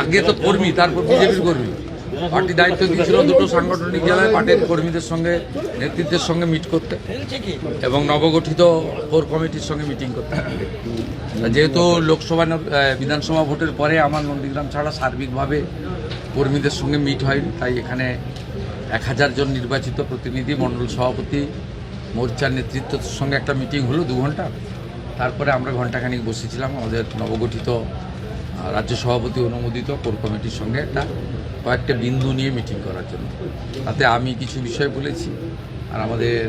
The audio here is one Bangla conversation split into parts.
আগে তো কর্মী, তারপর বিজেপির কর্মী। পার্টি দায়িত্ব দিয়েছিল দুটো সাংগঠনিক জেলায় পার্টির কর্মীদের সঙ্গে, নেতৃত্বের সঙ্গে মিট করতে এবং নবগঠিত কোর কমিটির সঙ্গে মিটিং করতে। যেহেতু লোকসভা বিধানসভা ভোটের পরে আমার নন্দীগ্রাম ছাড়া সার্বিকভাবে কর্মীদের সঙ্গে মিট হয়নি, তাই এখানে 1000 জন নির্বাচিত প্রতিনিধি, মণ্ডল সভাপতি, মোর্চার নেতৃত্বের সঙ্গে একটা মিটিং হলো 2 ঘন্টা। তারপরে আমরা ঘণ্টাখানিক বসেছিলাম আমাদের নবগঠিত রাজ্য সভাপতি অনুমোদিত কোর কমিটির সঙ্গে একটা কয়েকটা বিন্দু নিয়ে মিটিং করার জন্য। তাতে আমি কিছু বিষয় বলেছি, আর আমাদের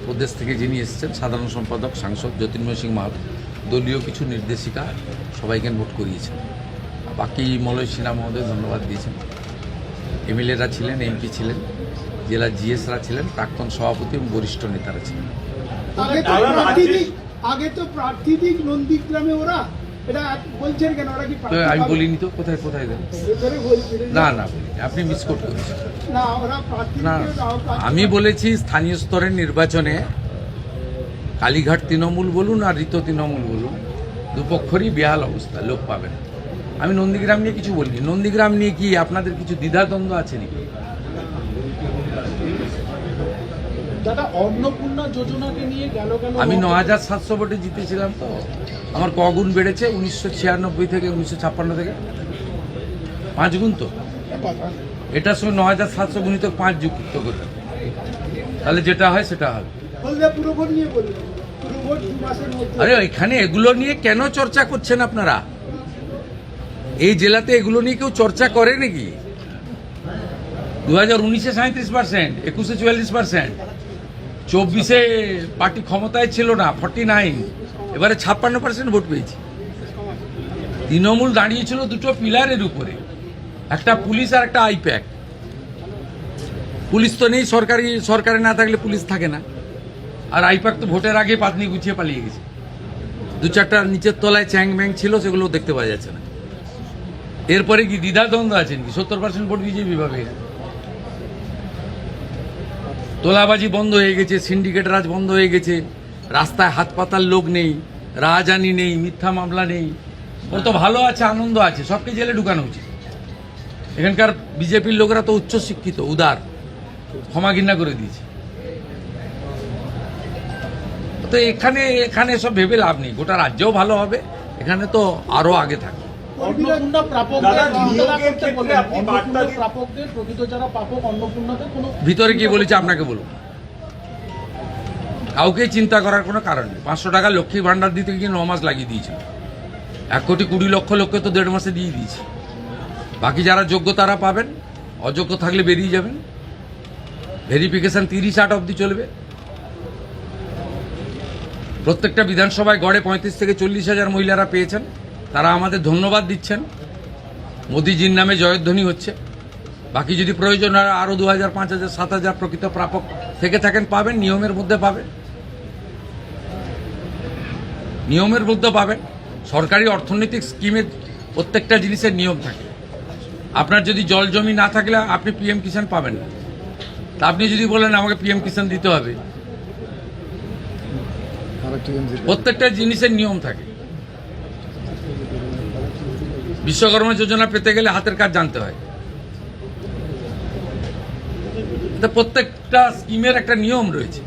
প্রদেশ থেকে যিনি এসেছেন সাধারণ সম্পাদক সাংসদ জ্যোতির্ময় সিং মাহাতো দলীয় কিছু নির্দেশিকা সবাইকে নোট করিয়েছেন। বাকি মলয় সিনহা মহোদয় ধন্যবাদ দিয়েছেন। এমএলএরা ছিলেন, এমপি ছিলেন, জেলা জিএসরা ছিলেন, প্রাক্তন সভাপতি এবং বরিষ্ঠ নেতারা ছিলেন। আগে তো প্রার্থী নন্দীগ্রামে ওরা এটা বলছেন কেন? ওরা কি আমি বলিনি তো, কোথায় কোথায় দেন? না না বলিনি, আপনি মিসকোট করেছেন। না, আমি বলেছি স্থানীয় স্তরের নির্বাচনে কালীঘাট তৃণমূল বলুন আর ঋত তৃণমূল বলুন, দুপক্ষরই বেহাল অবস্থা, লোক পাবেন। আমি নন্দীগ্রাম নিয়ে কিছু বলিনি। নন্দীগ্রাম নিয়ে কি আপনাদের কিছু দ্বিধাদ্বন্দ্ব আছে নাকি? দাদা, অন্নপূর্ণা যোজনাকে নিয়ে গেল আমি 9700 ভোটে জিতেছিলাম, তো আমার কগুণ বেড়েছে 1996 থেকে 1956 থেকে 5 গুণ। তো এটার সঙ্গে 9700 গুণিত 5 যুক্ত করতে, তাহলে যেটা হয় সেটা হবে। আরে এখানে এগুলো নিয়ে কেন চর্চা করছেন আপনারা? এই জেলাতে এগুলো নিয়ে কেউ চর্চা করে নাকি? 2019-এ 37%, 21-এ 44%, 24-এ পার্টি ক্ষমতায় ছিল না 49, এবারে 56% ভোট পেয়েছি। তৃণমূল দাঁড়িয়েছিল দুটো পিলারের উপরে, একটা পুলিশ আর একটা আইপ্যাক। পুলিশ তো নেই, সরকারে না থাকলে পুলিশ থাকে না, আর আইপ্যাক তো ভোটের আগে পাতনি গুছিয়ে পালিয়ে গেছে। 2-4টা নিচের তলায় চ্যাং ম্যাং ছিল, সেগুলো দেখতে পাওয়া যাচ্ছে না। এরপরে কি দ্বিধাদ্বন্দ্ব আছেন কি? 70% ভোট বিজেপি পাবে। তোলাবাজি বন্ধ হয়ে গেছে, সিন্ডিকেট রাজ বন্ধ হয়ে গেছে, রাস্তায় হাত পাতার লোক নেই, রাজধানী নেই, মিথ্যা মামলা নেই। ওর তো ভালো আছে, আনন্দ আছে, সবকে জেলে ঢুকানো উচিত। এখানকার বিজেপির লোকেরা তো উচ্চ শিক্ষিত, উদার, ক্ষমা ঘৃণা করে দিয়েছে। তো এখানে সব ভেবে লাভ নেই। গোটা রাজ্যও ভালো হবে, এখানে তো আরো আগে থাকবে। ভিতরে কি বলেছে আপনাকে বলুন? কাউকে চিন্তা করার কোনো কারণ নেই। 500 টাকা লক্ষ্মী ভান্ডার দিতে গিয়ে 9 মাস লাগিয়ে দিয়েছিল। 1,20,00,000 লোককে তো 1.5 মাসে দিয়ে দিয়েছে। বাকি যারা যোগ্য তারা পাবেন, অযোগ্য থাকলে বেরিয়ে যাবেন। ভেরিফিকেশন 30-8 অবধি চলবে। প্রত্যেকটা বিধানসভায় গড়ে 35 থেকে 40,000 মহিলারা পেয়েছেন, তারা আমাদের ধন্যবাদ দিচ্ছেন। মোদিজির নামে জয়ধ্বনি হচ্ছে। বাকি যদি প্রয়োজন হয় আরও 2,000, 5,000, 7,000 প্রকৃত প্রাপক থেকে থাকেন, পাবেন। নিয়মের মধ্যে পাবেন, নিয়মের মধ্যে পাবেন। সরকারি অর্থনৈতিক স্কিমের প্রত্যেকটা জিনিসের নিয়ম থাকে। আপনার যদি জল জমি না থাকলে আপনি পিএম কিষাণ পাবেন না। তা আপনি যদি বলেন আমাকে পিএম কিষাণ দিতে হবে, প্রত্যেকটা জিনিসের নিয়ম থাকে। বিশ্বকর্মা যোজনা পেতে গেলে হাতের কাজ জানতে হয়। প্রত্যেকটা স্কিমের একটা নিয়ম রয়েছে।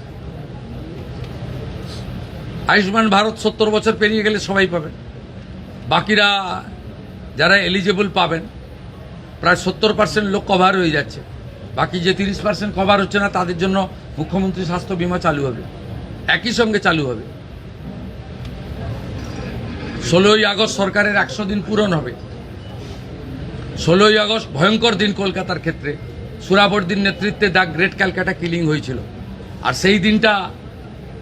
আয়ুষ্মান ভারত 70 বছর পেরিয়ে গেলে সবাই পাবেন। বাকিরা যারা এলিজেবল পাবেন, প্রায় 70% লোক কভার হয়ে যাচ্ছে। বাকি যে 30% কভার হচ্ছে না, তাদের জন্য মুখ্যমন্ত্রী স্বাস্থ্য বীমা চালু হবে, একই সঙ্গে চালু হবে। 16ই আগস্ট সরকারের 100 দিন পূরণ হবে। 16ই আগস্ট ভয়ঙ্কর দিন কলকাতার ক্ষেত্রে। সুরাবর্দির নেতৃত্বে দ্য গ্রেট ক্যালকাটা কিলিং হয়েছিল, আর সেই দিনটা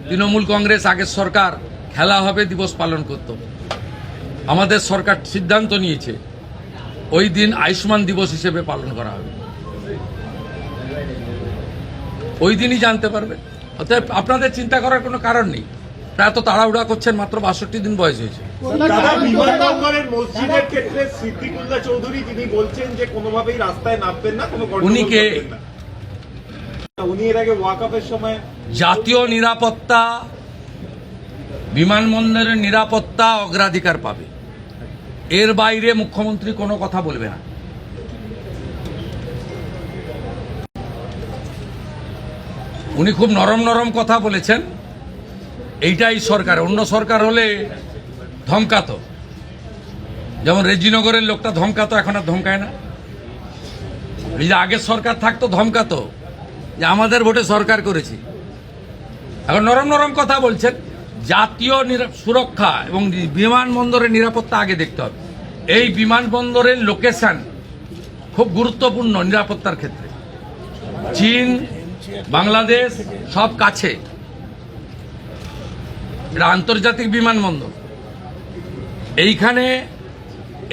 তৃণমূল কংগ্রেস আগের সরকার খেলা হবে দিবস পালন করত। আমাদের সরকার সিদ্ধান্ত নিয়েছে ওই দিন আয়ুষ্মান দিবস হিসেবে পালন করা হবে। ওই দিনই জানতে পারবে। অতএব আপনাদের চিন্তা করার কোনো কারণ নেই। এত তাড়াহুড়া করছেন, মাত্র 62 দিন বয়স হয়েছে। মসজিদের ক্ষেত্রে সিদ্দিকুল্লাহ চৌধুরী তিনি বলছেন যে কোনোভাবেই রাস্তায় নামবেন না, কোনো উনি কে? উনি এর আগে ওয়াকফের সময় জাতীয় নিরাপত্তা, বিমানবন্দরের নিরাপত্তা অগ্রাধিকার পাবে। এর বাইরে মুখ্যমন্ত্রী কোনো কথা বলবে না। উনি খুব নরম নরম কথা বলেছেন। এইটাই সরকার, অন্য সরকার হলে ধমকাতো, যেমন রেজিনগরের লোকটা ধমকাতো, এখন আর ধমকায় না। এই যে আগের সরকার থাকতো ধমকাতো যে আমাদের ভোটে সরকার করেছি, এখন নরম নরম কথা বলছেন। জাতীয় সুরক্ষা এবং বিমানবন্দরের নিরাপত্তা আগে দেখতে হবে। এই বিমানবন্দরের লোকেশন খুব গুরুত্বপূর্ণ নিরাপত্তার ক্ষেত্রে। চীন, বাংলাদেশ সব কাছে, এটা আন্তর্জাতিক বিমানবন্দর। এইখানে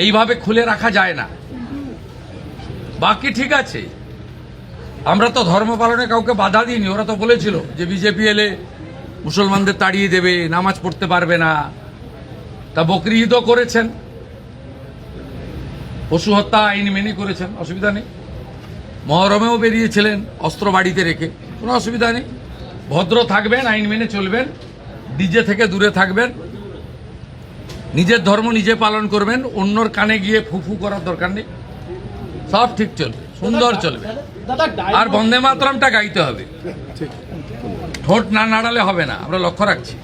এইভাবে খুলে রাখা যায় না। বাকি ঠিক আছে, আমরা তো ধর্ম পালনে কাউকে বাধা দিইনি। ওরা তো বলেছিল যে বিজেপি এলে মুসলমানদের তাড়িয়ে দেবে, নামাজ পড়তে পারবে না। তা বকরি ঈদও করেছেন, পশু হত্যা আইন মেনে করেছেন, অসুবিধা নেই। মহরমেও বেরিয়েছিলেন অস্ত্র বাড়িতে রেখে, কোনো অসুবিধা নেই। ভদ্র থাকবেন, আইন মেনে চলবেন, ডিজে থেকে দূরে থাকবেন, নিজের ধর্ম নিজে পালন করবেন, অন্যর কানে গিয়ে ফুফু করার দরকার নেই। সব ঠিক চলবে, সুন্দর চলবে। আর বন্দে মাতরমটা গাইতে হবে, ঠোঁট না নাড়ালে হবে না, আমরা লক্ষ্য রাখছি।